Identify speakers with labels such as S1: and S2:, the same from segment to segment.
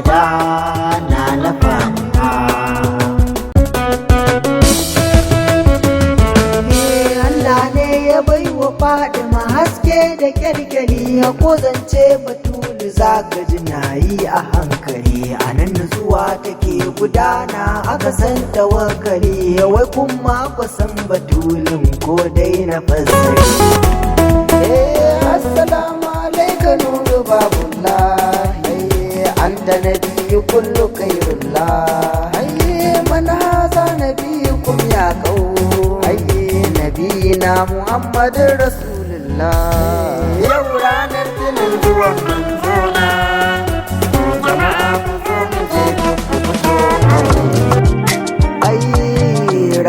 S1: sayyada na Fatima. Allah ne ya baiwa Fatima haske da kyalkyali, ko zance Batulu zaka ji nayi a hankali. A nan nutsuwa take gudana aka san tawakkali, wai kuma ku san Batulun ko dai na fassari. Assalamu alaika nuru babullah, anta nabiyyu kullu khairullah. Man haza nabiyyukum ya qaum, nabiyina Muhammadin Rasulullah. Yau ranar tunan zuwan manzona, jama'a ku zo mu je ku fito.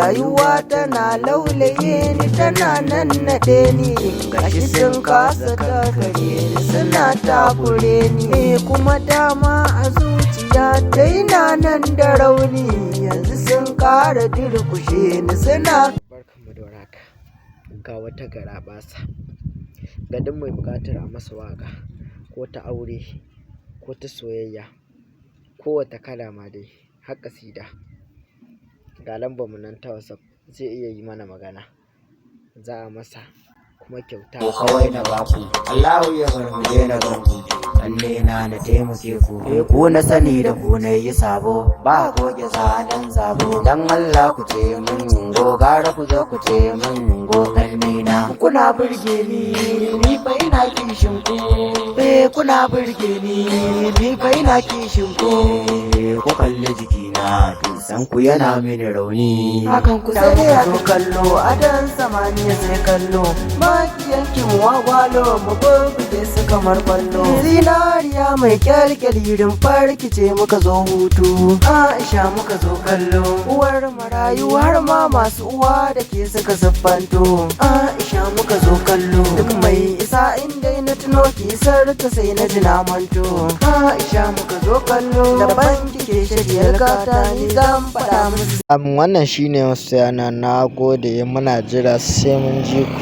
S1: Rayuwa tana laulaye ni, tana nan naɗe ni, gashi sun kasa takare ni, suna takure ni, kuma dama a zuciya ta na nan da rauni, yanzu sun ƙara durkushe ni suna.
S2: Barkanmu da warhaka, ga wata garaɓasa ga duk mai buƙatar a masa waƙa ko ta aure ko ta soyayya ko wata kala ma dai har ƙasida. Ga lambar mu nan ta WhatsApp, zai iya yi mana magana, za a masa kuma kyauta.
S1: Ko kawai na baku, Allahu ya bar mu je na ganku, lalle na taimake ku. Ku na sani da ku na yi sabo, ba goge zanen zabo. Dan Allah ku ce min gogara, ku zo ku ce min goganni na. Kuna burge ni fa ina kishin ku. Kuna burge ni fa ina kishin ku. Ku kalli jikina, san ku yana mini rauni. Hakan ku sai ya zo kallo, adan samaniya sai kallo. Maki yankin wagwalo, mu burbuɗe su kamar kwallo. Zinariya mai kyalkyali, rumfar rikice muka zo hutu. Aisha muka zo kallo, uwar marayu har ma masu uwa da ke suka siffanto. Aisha muka zo kallo, duk mai isa inda na tuno kisar ta sai na ji na manto. Aisha muka zo kallo, daban kike shagiyar gata ni zan faɗa musu.
S2: Wannan shine wasu yana, na gode, muna jira sai mun ji ku.